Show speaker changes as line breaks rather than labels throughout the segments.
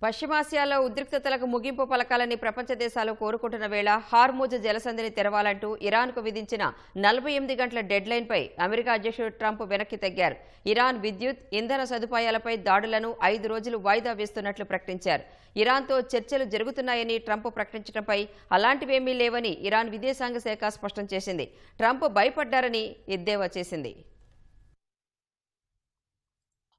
పశ్చిమాసియాలో ఉద్రిక్తతలకు ముగింపు పలకాలని ప్రపంచ దేశాలు కోరుకుంటున్న వేళ హార్మూజ్ జలసంధిని తెరవాలంటూ ఇరాన్కు విధించిన 48 గంటల డెడ్లైన్పై అమెరికా అధ్యక్షుడు ట్రంప్ వెనక్కి తగ్గారు. ఇరాన్ విద్యుత్, ఇంధన సదుపాయాలపై దాడులను 5 రోజులు వాయిదా వేస్తున్నట్లు ప్రకటించారు. ఇరాన్తో చర్చలు జరుగుతున్నాయని ట్రంప్ ప్రకటించడంపై అలాంటివేమీ లేవని ఇరాన్ విదేశాంగ శాఖ స్పష్టం చేసింది. ట్రంప్ భయపడ్డారని ఎద్దేవా చేసింది.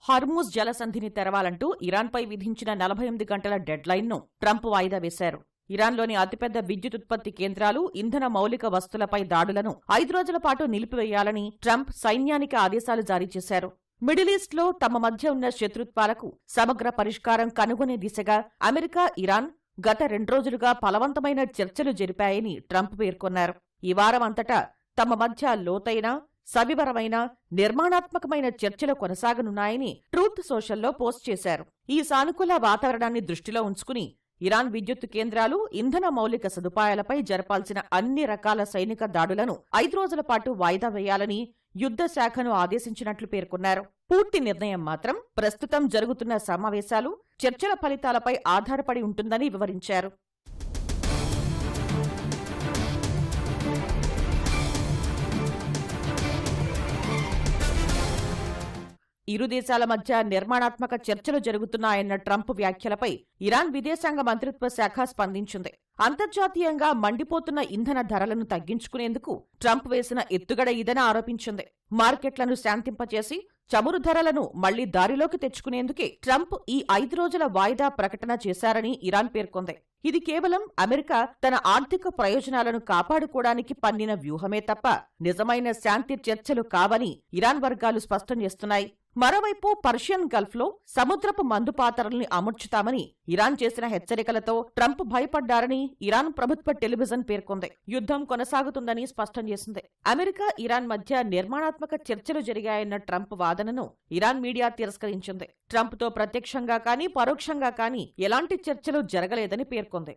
హార్మూజ్ జలసంధిని తెరవాలంటూ ఇరాన్పై విధించిన 48 గంటల డెడ్లైన్ను ట్రంప్ వాయిదా వేశారు. ఇరాన్లోని అతిపెద్ద విద్యుత్ ఉత్పత్తి కేంద్రాలు, ఇంధన మౌలిక వస్తువులపై దాడులను 5 రోజుల పాటు నిలిపివేయాలని ట్రంప్ సైన్యానికి ఆదేశాలు జారీ చేశారు. మిడిలీస్ట్లో తమ మధ్య ఉన్న శత్రుత్వాలకు సమగ్ర పరిష్కారం కనుగొనే దిశగా అమెరికా, ఇరాన్ గత 2 రోజులుగా ఫలవంతమైన చర్చలు జరిపాయని ట్రంప్ పేర్కొన్నారు. ఈ వారం అంతటా తమ మధ్య లోతైన, సవివరమైన, నిర్మాణాత్మకమైన చర్చలు కొనసాగనున్నాయని ట్రూత్ సోషల్లో పోస్ట్ చేశారు. ఈ సానుకూల వాతావరణాన్ని దృష్టిలో ఉంచుకుని ఇరాన్ విద్యుత్ కేంద్రాలు, ఇంధన మౌలిక సదుపాయాలపై జరపాల్సిన అన్ని రకాల సైనిక దాడులను 5 రోజుల పాటు వాయిదా వేయాలని యుద్ధ శాఖను ఆదేశించినట్లు పేర్కొన్నారు. పూర్తి నిర్ణయం మాత్రం ప్రస్తుతం జరుగుతున్న సమావేశాలు, చర్చల ఫలితాలపై ఆధారపడి ఉంటుందని వివరించారు. ఇరు దేశాల మధ్య నిర్మాణాత్మక చర్చలు జరుగుతున్నాయన్న ట్రంప్ వ్యాఖ్యలపై ఇరాన్ విదేశాంగ మంత్రిత్వ శాఖ స్పందించింది. అంతర్జాతీయంగా మండిపోతున్న ఇంధన ధరలను తగ్గించుకునేందుకు ట్రంప్ వేసిన ఎత్తుగడ ఇదని ఆరోపించింది. మార్కెట్లను శాంతింపచేసి చమురు ధరలను మళ్లీ దారిలోకి తెచ్చుకునేందుకే ట్రంప్ ఈ 5 రోజుల వాయిదా ప్రకటన చేశారని ఇరాన్ పేర్కొంది. ఇది కేవలం అమెరికా తన ఆర్థిక ప్రయోజనాలను కాపాడుకోవడానికి పన్నిన వ్యూహమే తప్ప నిజమైన శాంతి చర్చలు కావని ఇరాన్ వర్గాలు స్పష్టం చేస్తున్నాయి. మరోవైపు పర్షియన్ గల్ఫ్లో సముద్రపు మందు పాత్రల్ని అమర్చుతామని ఇరాన్ చేసిన హెచ్చరికలతో ట్రంప్ భయపడ్డారని ఇరాన్ ప్రభుత్వ టెలివిజన్ పేర్కొంది. యుద్ధం కొనసాగుతుందని స్పష్టం చేసింది. అమెరికా, ఇరాన్ మధ్య నిర్మాణాత్మక చర్చలు జరిగాయన్న ట్రంప్ వాదనను ఇరాన్ మీడియా తిరస్కరించింది. ట్రంప్తో ప్రత్యక్షంగా కానీ, పరోక్షంగా కానీ ఎలాంటి చర్చలు జరగలేదని పేర్కొంది.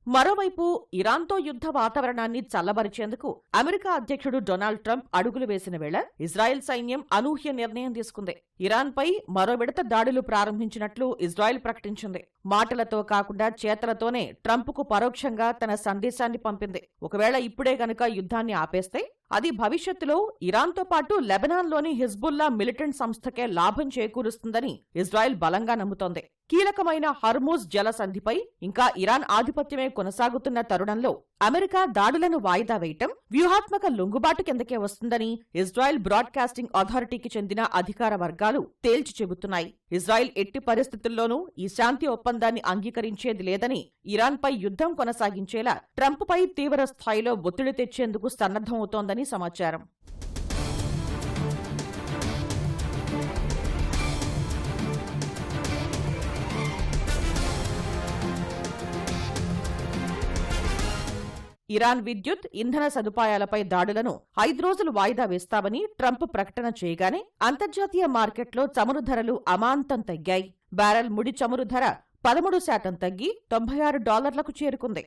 మరోవైపు ఇరాన్తో యుద్ధ వాతావరణాన్ని చల్లబరిచేందుకు అమెరికా అధ్యక్షుడు డొనాల్డ్ ట్రంప్ అడుగులు వేసిన వేళ ఇజ్రాయెల్ సైన్యం అనూహ్య నిర్ణయం తీసుకుంది. ఇరాన్పై మరో విడత దాడులు ప్రారంభించినట్లు ఇజ్రాయెల్ ప్రకటించింది. మాటలతో కాకుండా చేతలతోనే ట్రంప్కు పరోక్షంగా తన సందేశాన్ని పంపింది. ఒకవేళ ఇప్పుడే గనుక యుద్ధాన్ని ఆపేస్తే అది భవిష్యత్తులో ఇరాన్తో పాటు లెబనాన్లోని హిజ్బుల్లా మిలిటెంట్ సంస్థకే లాభం చేకూరుస్తుందని ఇజ్రాయెల్ బలంగా నమ్ముతోంది. కీలకమైన హర్మూజ్ జలసంధిపై ఇంకా ఇరాన్ ఆధిపత్యమే కొనసాగుతున్న తరుణంలో అమెరికా దాడులను వాయిదా వేయటం వ్యూహాత్మక లొంగుబాటు కిందకే వస్తుందని ఇజ్రాయెల్ బ్రాడ్కాస్టింగ్ అథారిటీకి చెందిన అధికార వర్గాలు తేల్చి చెబుతున్నాయి. ఇజ్రాయెల్ ఎట్టి పరిస్థితుల్లోనూ ఈ శాంతి ఒప్పందాన్ని అంగీకరించేది లేదని, ఇరాన్పై యుద్ధం కొనసాగించేలా ట్రంప్పై తీవ్ర స్థాయిలో ఒత్తిడి తెచ్చేందుకు సన్నద్ధమవుతోందని సమాచారం. ఇరాన్ విద్యుత్, ఇంధన సదుపాయాలపై దాడులను 5 రోజులు వాయిదా వేస్తామని ట్రంప్ ప్రకటన చేయగానే అంతర్జాతీయ మార్కెట్లో చమురు ధరలు అమాంతం తగ్గాయి. బ్యారెల్ ముడి చమురు ధర 13% తగ్గి $96లకు చేరుకుంది.